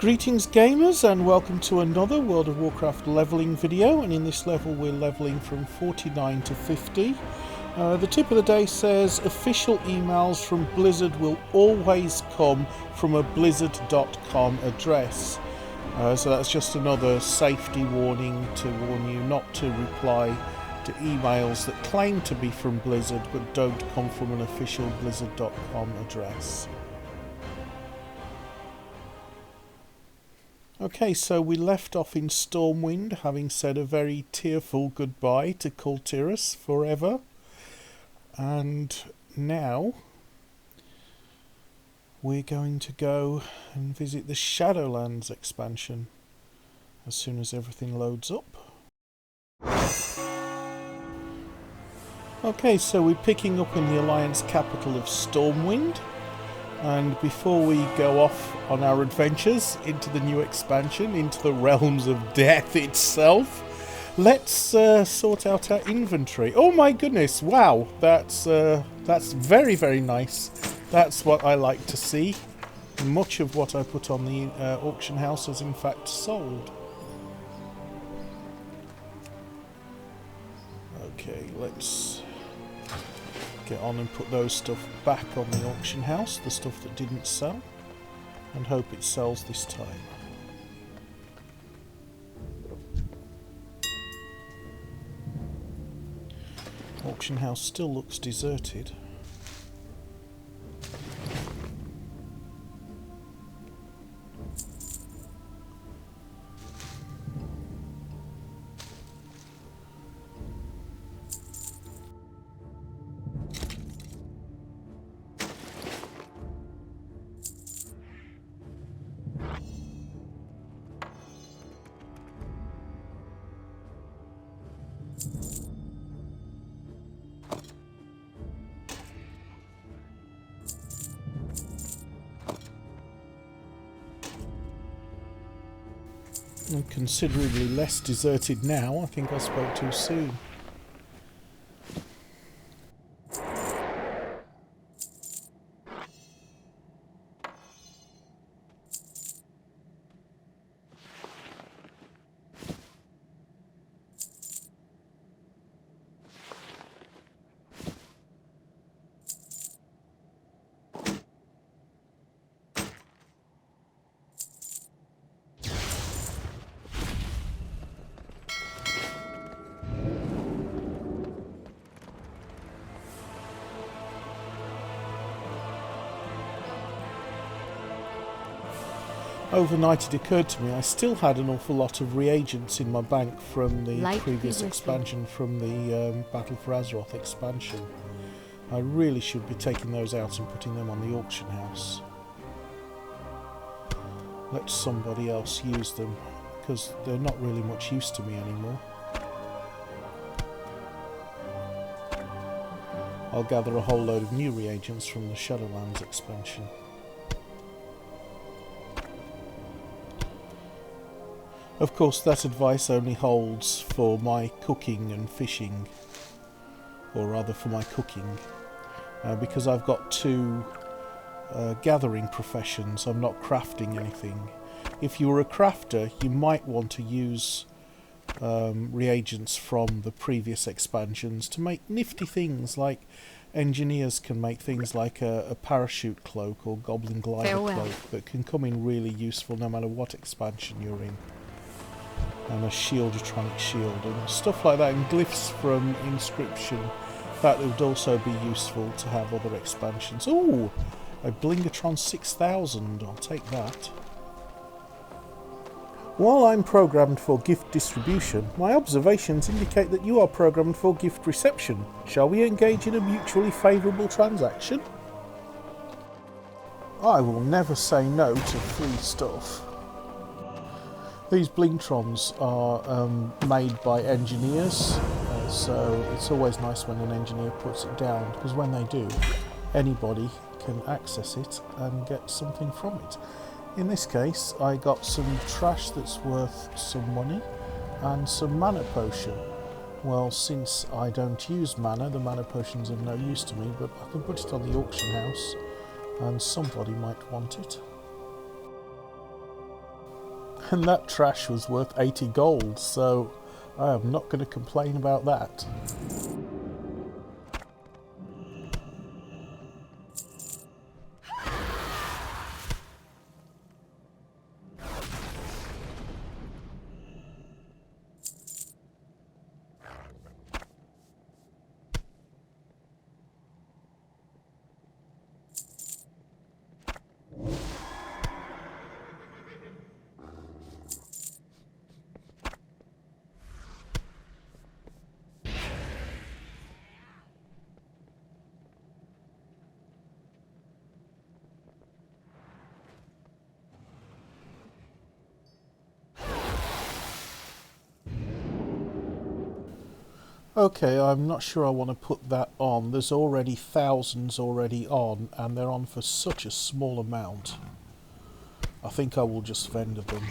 Greetings gamers, and welcome to another World of Warcraft leveling video, and in this level we're leveling from 49 to 50. The tip of the day says official emails from Blizzard will always come from a blizzard.com address. So that's just another safety warning to warn you not to reply to emails that claim to be from Blizzard but don't come from an official blizzard.com address. Okay, so we left off in Stormwind, having said a very tearful goodbye to Kultiras forever. And now we're going to go and visit the Shadowlands expansion as soon as everything loads up. Okay, so we're picking up in the Alliance capital of Stormwind. And before we go off on our adventures into the new expansion, into the realms of death itself, let's sort out our inventory. Oh my goodness, wow, that's very, very nice. That's what I like to see. Much of what I put on the auction house has in fact sold. Okay, let's get on and put those stuff back on the auction house, the stuff that didn't sell, and hope it sells this time. Auction house still looks deserted. And considerably less deserted now. I think I spoke too soon. Overnight it occurred to me I still had an awful lot of reagents in my bank from the previous expansion, from the Battle for Azeroth expansion. I really should be taking those out and putting them on the auction house. Let somebody else use them, because they're not really much use to me anymore. I'll gather a whole load of new reagents from the Shadowlands expansion. Of course, that advice only holds for my cooking and fishing, or rather for my cooking, because I've got two gathering professions. I'm not crafting anything. If you were a crafter, you might want to use reagents from the previous expansions to make nifty things, like engineers can make things like a parachute cloak or goblin glider cloak that can come in really useful no matter what expansion you're in. And a shieldotronic shield and stuff like that, and glyphs from Inscription. That would also be useful to have other expansions. Ooh, a Blingatron 6000, I'll take that. While I'm programmed for gift distribution, my observations indicate that you are programmed for gift reception. Shall we engage in a mutually favourable transaction? I will never say no to free stuff. These Blingatrons are made by engineers, so it's always nice when an engineer puts it down, because when they do, anybody can access it and get something from it. In this case, I got some trash that's worth some money and some mana potion. Well, since I don't use mana, the mana potion's of no use to me, but I can put it on the auction house and somebody might want it. And that trash was worth 80 gold, so I am not going to complain about that. Okay, I'm not sure I want to put that on. There's already thousands already on, and they're on for such a small amount. I think I will just vendor them.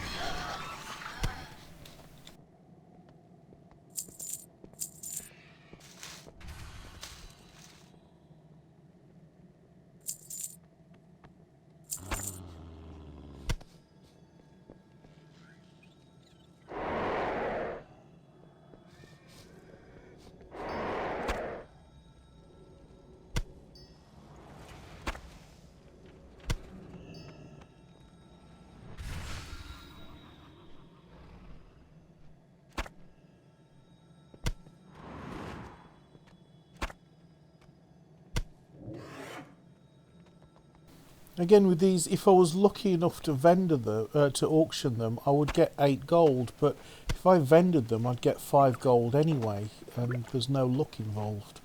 Again, with these, if I was lucky enough to to auction them, I would get 8 gold. But if I vendored them, I'd get 5 gold anyway, and there's no luck involved.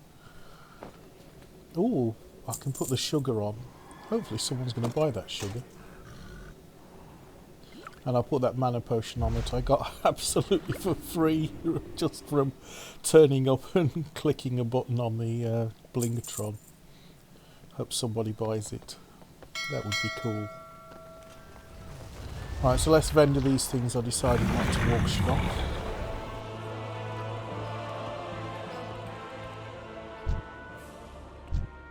Ooh, I can put the sugar on. Hopefully, someone's going to buy that sugar. And I'll put that mana potion on that I got absolutely for free, just from turning up and clicking a button on the Blingatron. Hope somebody buys it. That would be cool. Right, so let's vendor these things I decided not to auction off.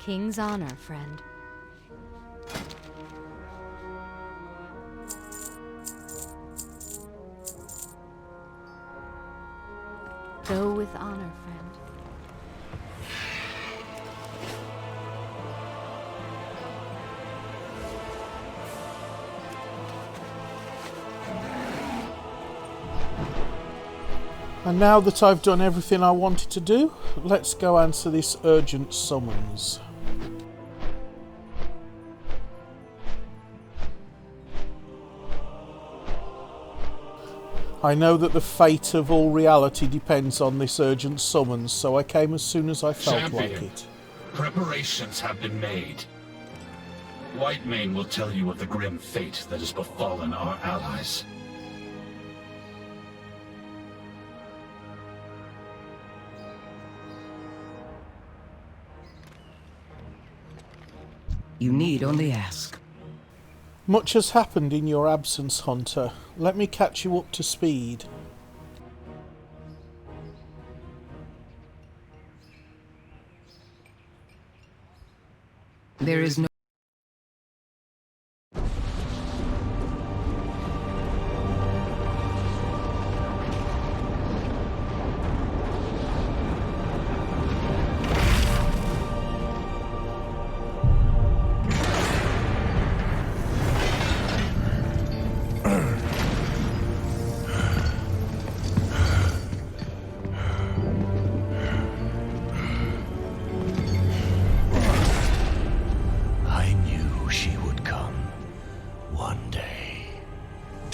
King's honor, friend. Go with honor, friend. And now that I've done everything I wanted to do, let's go answer this urgent summons. I know that the fate of all reality depends on this urgent summons, so I came as soon as I felt like it. Preparations have been made. Whitemane will tell you of the grim fate that has befallen our allies. You need only ask. Much has happened in your absence, Hunter. Let me catch you up to speed. There is no...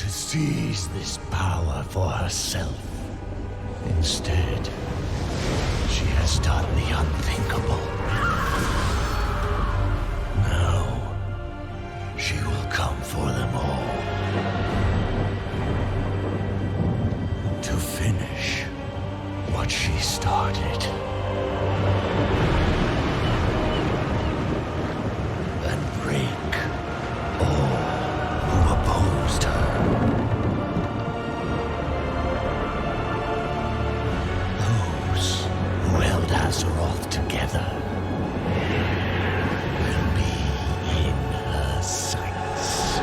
Seize this power for herself. Instead, she has done the unthinkable. Now, she will come for them all. To finish what she started. And break all who opposed her. Azeroth together will be in her sights.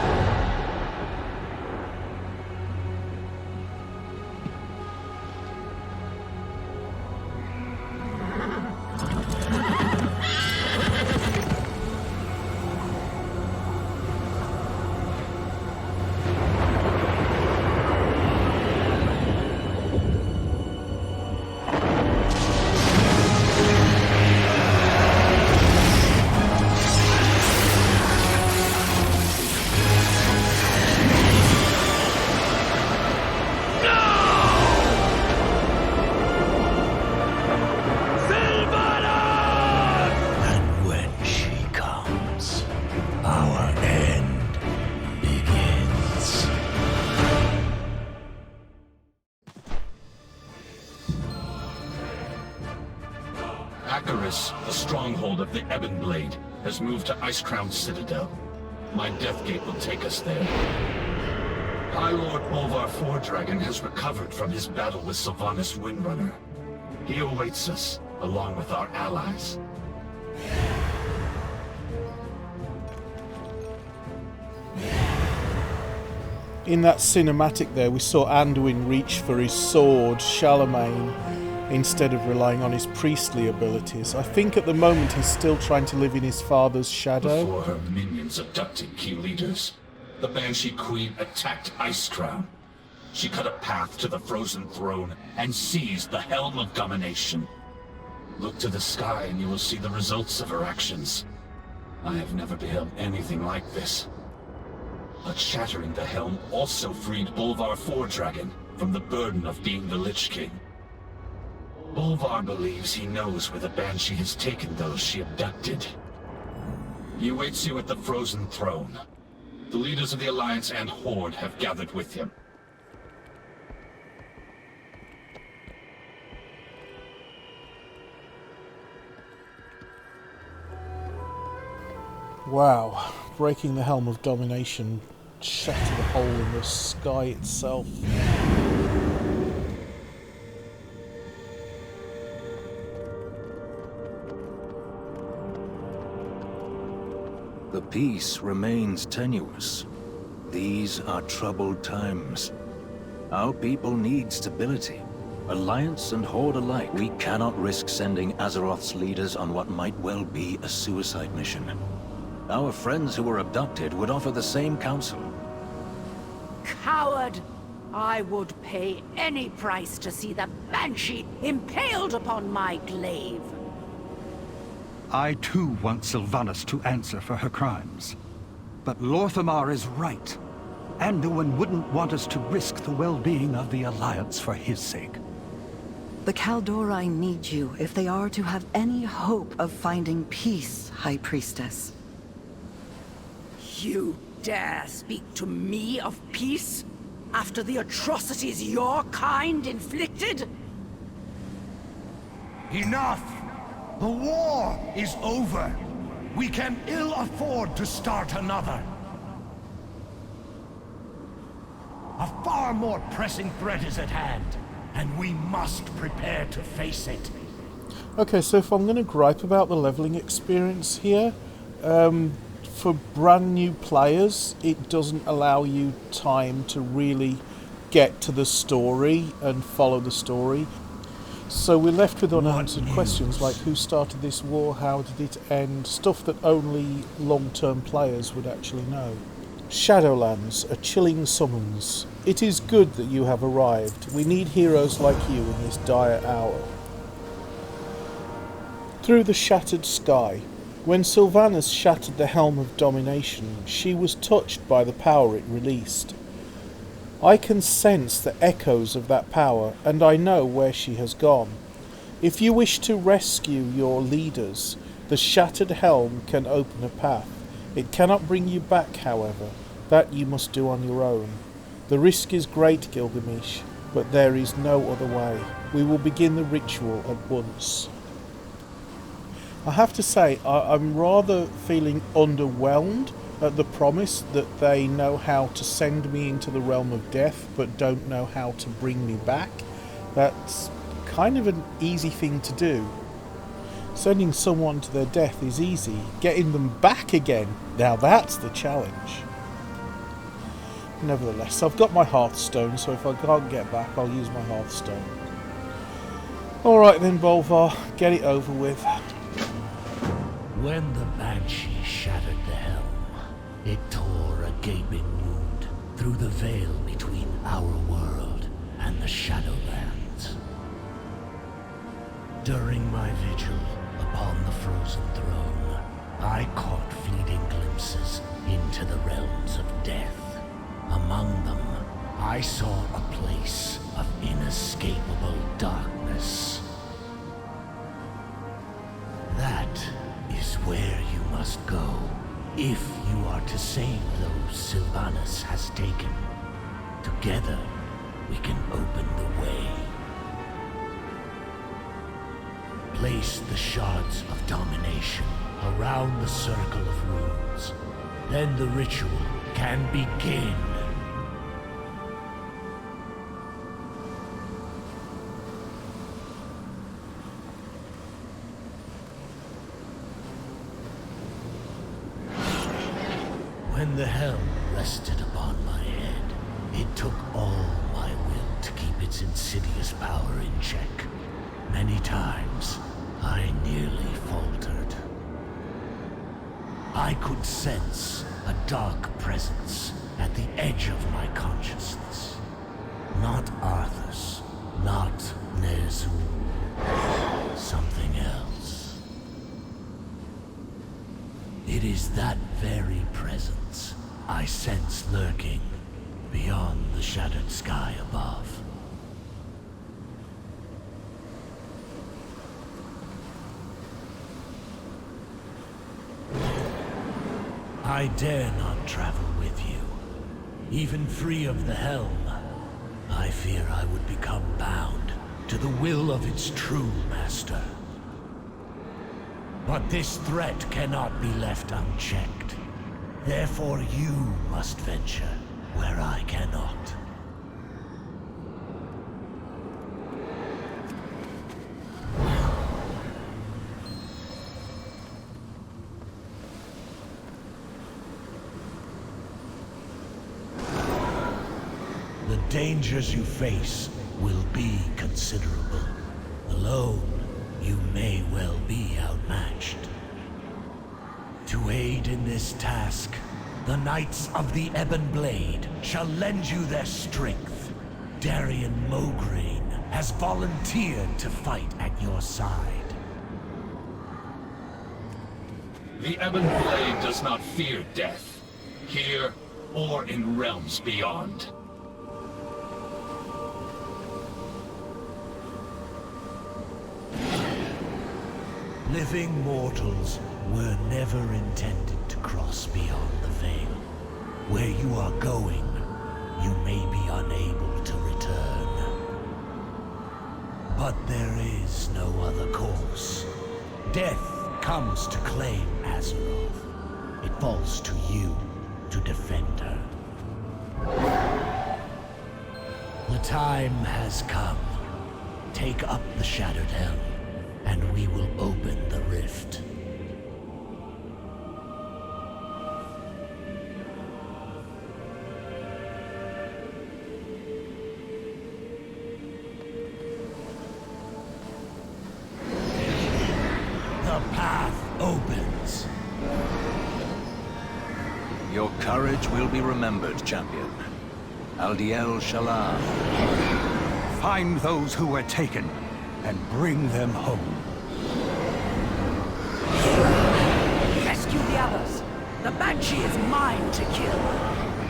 Acaris, the stronghold of the Ebon Blade, has moved to Icecrown Citadel. My Deathgate will take us there. High Lord Bolvar Fordragon has recovered from his battle with Sylvanas Windrunner. He awaits us, along with our allies. In that cinematic there, we saw Anduin reach for his sword, Charlemagne, instead of relying on his priestly abilities. I think at the moment he's still trying to live in his father's shadow. Before her minions abducted key leaders, the Banshee Queen attacked Icecrown. She cut a path to the Frozen Throne and seized the Helm of Domination. Look to the sky and you will see the results of her actions. I have never beheld anything like this. But shattering the helm also freed Bolvar Fordragon from the burden of being the Lich King. Bolvar believes he knows where the Banshee has taken those she abducted. He awaits you at the Frozen Throne. The leaders of the Alliance and Horde have gathered with him. Wow, breaking the Helm of Domination shattered a hole in the sky itself. The peace remains tenuous. These are troubled times. Our people need stability. Alliance and Horde alike. We cannot risk sending Azeroth's leaders on what might well be a suicide mission. Our friends who were abducted would offer the same counsel. Coward! I would pay any price to see the Banshee impaled upon my glaive. I too want Sylvanas to answer for her crimes. But Lorthamar is right. Anduin wouldn't want us to risk the well-being of the Alliance for his sake. The Kaldorei need you if they are to have any hope of finding peace, High Priestess. You dare speak to me of peace? After the atrocities your kind inflicted? Enough! The war is over. We can ill afford to start another. A far more pressing threat is at hand, and we must prepare to face it. Okay, so if I'm going to gripe about the leveling experience here, for brand new players, it doesn't allow you time to really get to the story and follow the story. So we're left with unanswered questions like who started this war, how did it end, stuff that only long-term players would actually know. Shadowlands, a chilling summons. It is good that you have arrived. We need heroes like you in this dire hour. Through the shattered sky. When Sylvanas shattered the Helm of Domination, she was touched by the power it released. I can sense the echoes of that power, and I know where she has gone. If you wish to rescue your leaders, the shattered helm can open a path. It cannot bring you back, however. That you must do on your own. The risk is great, Gilgamesh, but there is no other way. We will begin the ritual at once. I have to say, I'm rather feeling underwhelmed at the promise that they know how to send me into the realm of death but don't know how to bring me back. That's kind of an easy thing to do. Sending someone to their death is easy. Getting them back again, now that's the challenge. Nevertheless, I've got my Hearthstone, so if I can't get back, I'll use my Hearthstone. Alright then, Bolvar, get it over with. When the Banshee shattered the helm, it tore a gaping wound through the veil between our world and the Shadowlands. During my vigil upon the Frozen Throne, I caught fleeting glimpses into the realms of death. Among them, I saw a place of inescapable darkness. That is where you must go, if you are to save those Sylvanas has taken. Together, we can open the way. Place the shards of domination around the circle of runes. Then the ritual can begin. When the helm rested upon my head, it took all my will to keep its insidious power in check. Many times, I nearly faltered. I could sense a dark presence at the edge of my consciousness. Not Arthas, not Ner'zhul. Something else. It is that very presence I sense lurking beyond the shattered sky above. I dare not travel with you. Even free of the helm, I fear I would become bound to the will of its true master. But this threat cannot be left unchecked. Therefore you must venture where I cannot. The dangers you face will be considerable. Alone, you may well be outmatched. To aid in this task, the Knights of the Ebon Blade shall lend you their strength. Darian Mograine has volunteered to fight at your side. The Ebon Blade does not fear death, here or in realms beyond. Living mortals were never intended to cross beyond the veil. Where you are going, you may be unable to return. But there is no other course. Death comes to claim Azeroth. It falls to you to defend her. The time has come. Take up the Shattered Helm, and we will open the rift. The path opens. Your courage will be remembered, champion. Aldiel Shalar. Find those who were taken and bring them home. Rescue the others. The Banshee is mine to kill.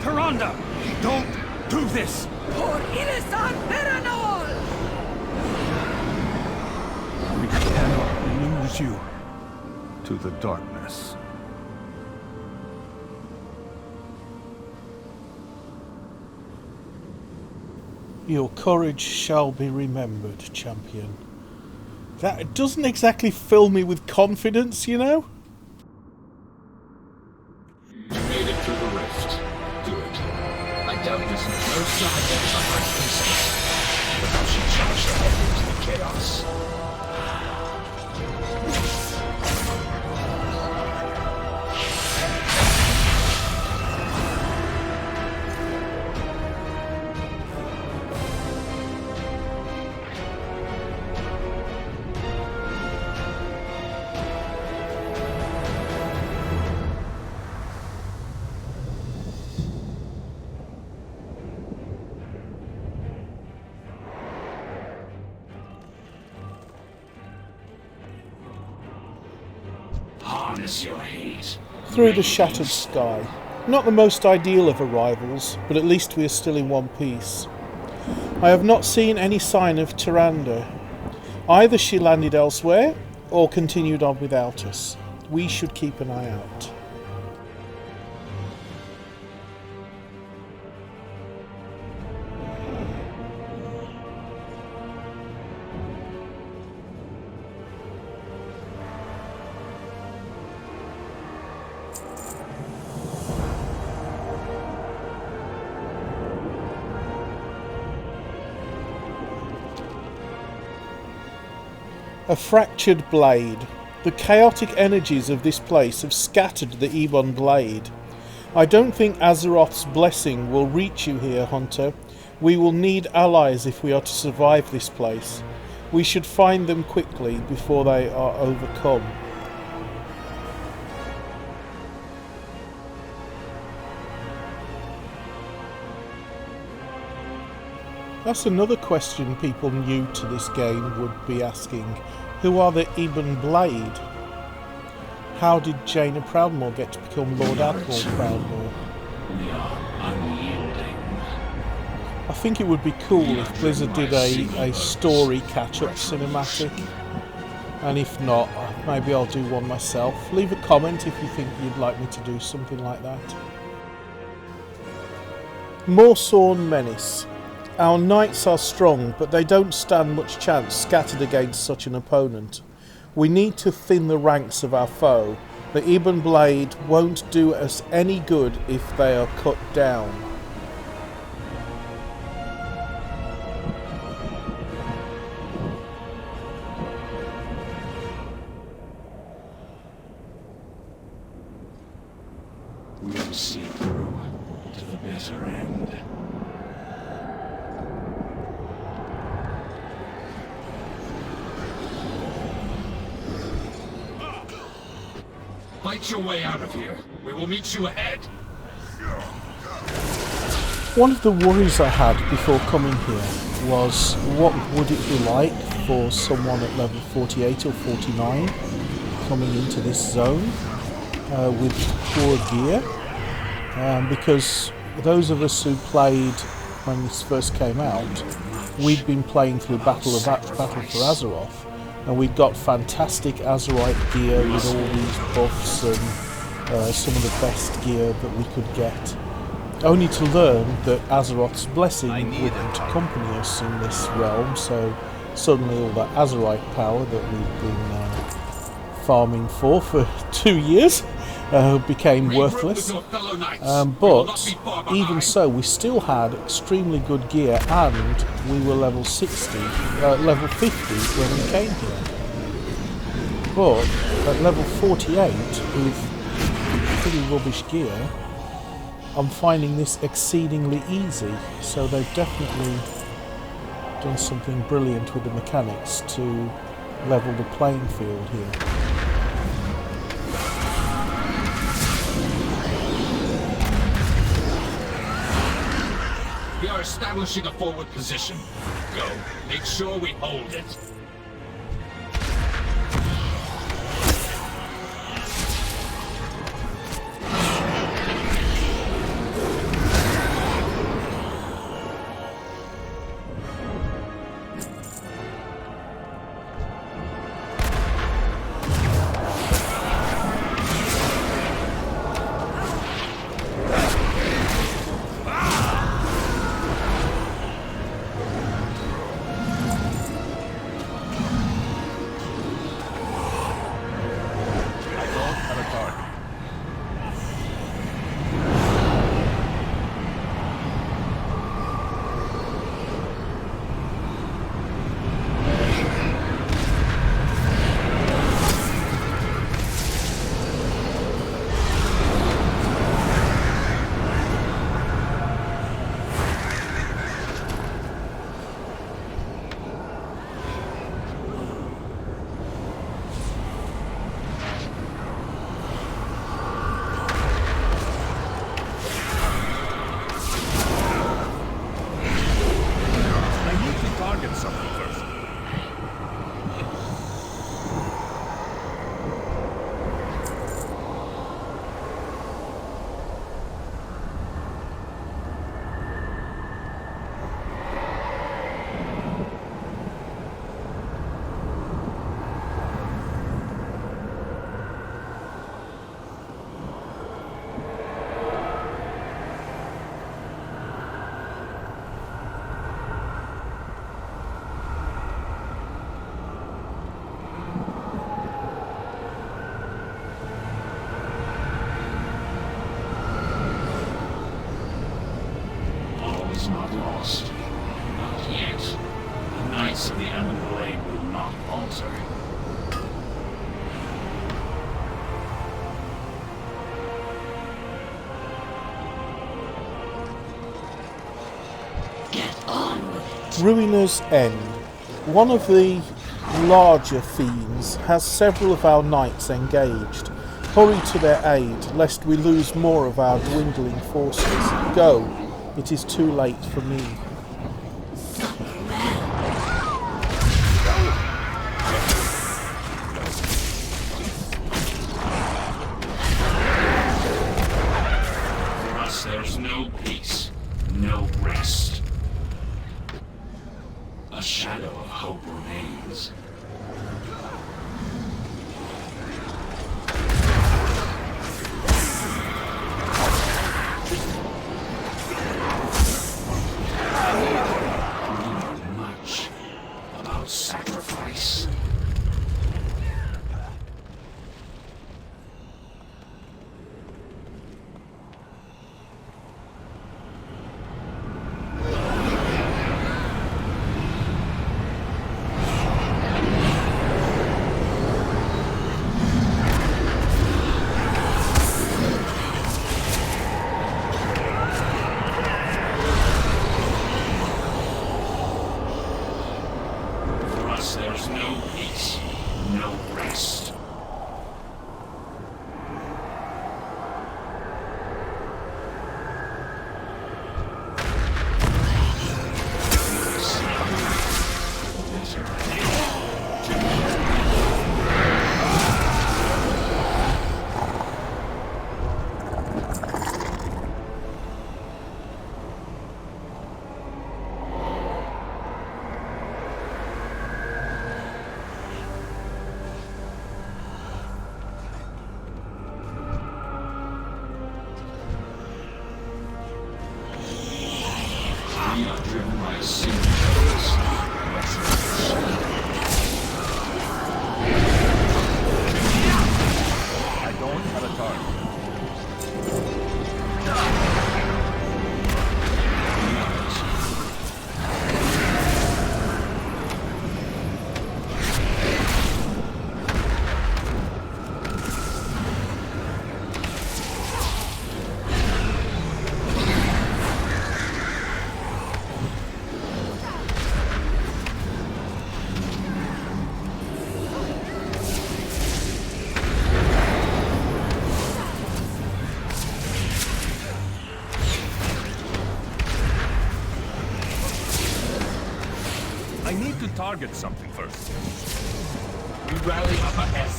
Tyrande, don't do this! For Ilisan Peranol! We cannot lose you to the darkness. Your courage shall be remembered, champion. That doesn't exactly fill me with confidence, you know? You made it through the rift. Good. I doubt there's no sign that is on my princess. But how she charged ahead into the chaos. Harness your hate. Through the shattered sky. Not the most ideal of arrivals, but at least we are still in one piece. I have not seen any sign of Tyrande. Either she landed elsewhere, or continued on without us. We should keep an eye out. A fractured blade. The chaotic energies of this place have scattered the Ebon blade. I don't think Azeroth's blessing will reach you here, Hunter. We will need allies if we are to survive this place. We should find them quickly before they are overcome. That's another question people new to this game would be asking. Who are the Ebon Blade? How did Jaina Proudmoore get to become Lord Admiral Proudmoore? We are unyielding. I think it would be cool if Blizzard did a story catch-up cinematic. And if not, maybe I'll do one myself. Leave a comment if you think you'd like me to do something like that. Morsawn Menace. Our knights are strong, but they don't stand much chance scattered against such an opponent. We need to thin the ranks of our foe. The Ebon Blade won't do us any good if they are cut down. We'll see through to the bitter end. Fight your way out of here. We will meet you ahead. One of the worries I had before coming here was what would it be like for someone at level 48 or 49 coming into this zone with poor gear. Because those of us who played when this first came out, we'd been playing through Battle for Azeroth, and we'd got fantastic Azerite gear with all these buffs and some of the best gear that we could get. Only to learn that Azeroth's blessing wouldn't accompany us in this realm, so suddenly all that Azerite power that we've been farming for 2 years became worthless. But even so, we still had extremely good gear, and we were level 50 when we came here. But at level 48, with pretty rubbish gear, I'm finding this exceedingly easy. So they've definitely done something brilliant with the mechanics to level the playing field here. We are establishing a forward position. Go. Make sure we hold it. Not lost. Not yet. The Knights of the Ebon Blade will not falter. Ruiner's End. One of the larger fiends has several of our knights engaged. Hurry to their aid, lest we lose more of our dwindling forces. Go, it is too late for me. For us, there's no peace, no rest. A shadow of hope remains. We learn much about sacrifice. For us, there's no peace, no rest. We are driven by a single purpose. I don't have a target. I need to target something first. We rally up ahead.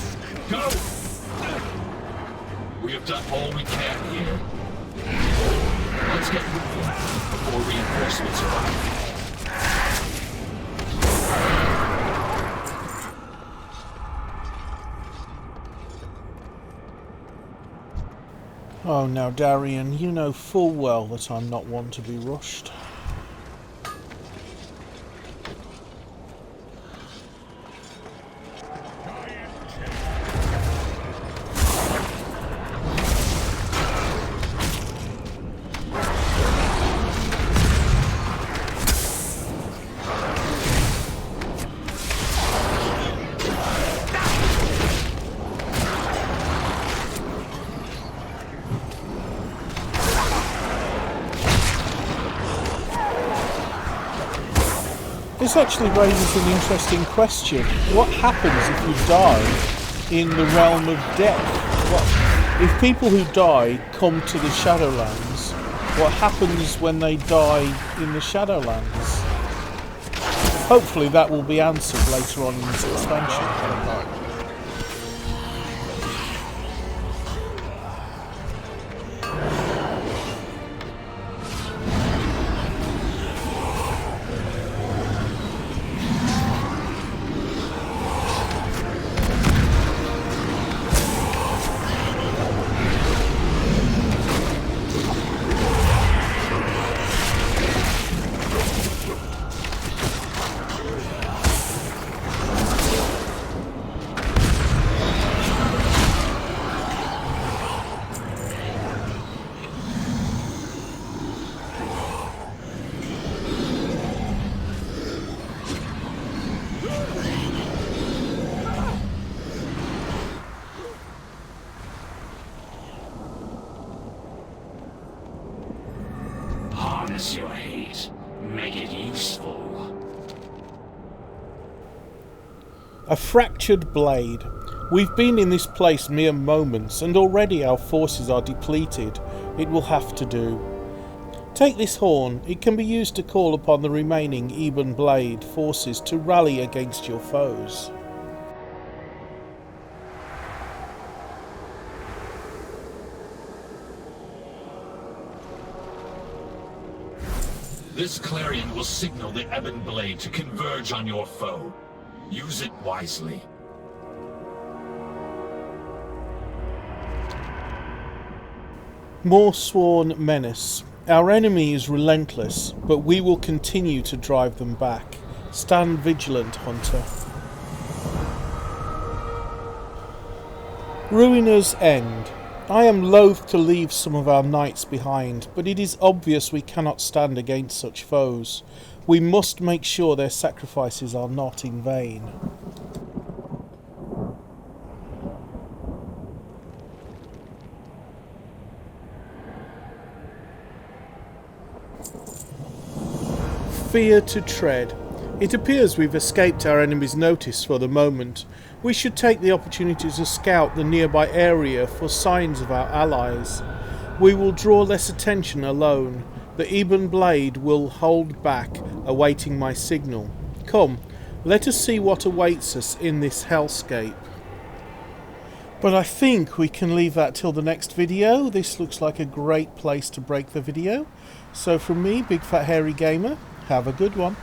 Go! We have done all we can here. Let's get moving before reinforcements arrive. Oh, now, Darian, you know full well that I'm not one to be rushed. This actually raises an interesting question. What happens if you die in the realm of death? If people who die come to the Shadowlands, what happens when they die in the Shadowlands? Hopefully that will be answered later on in this expansion. A fractured blade. We've been in this place mere moments, and already our forces are depleted. It will have to do. Take this horn. It can be used to call upon the remaining Ebon Blade forces to rally against your foes. This clarion will signal the Ebon Blade to converge on your foe. Use it wisely. More sworn menace. Our enemy is relentless, but we will continue to drive them back. Stand vigilant, Hunter. Ruiner's End. I am loath to leave some of our knights behind, but it is obvious we cannot stand against such foes. We must make sure their sacrifices are not in vain. Fear to tread. It appears we've escaped our enemy's notice for the moment. We should take the opportunity to scout the nearby area for signs of our allies. We will draw less attention alone. The Ebon Blade will hold back, awaiting my signal. Come, let us see what awaits us in this hellscape. But I think we can leave that till the next video. This looks like a great place to break the video. So from me, Big Fat Hairy Gamer, have a good one.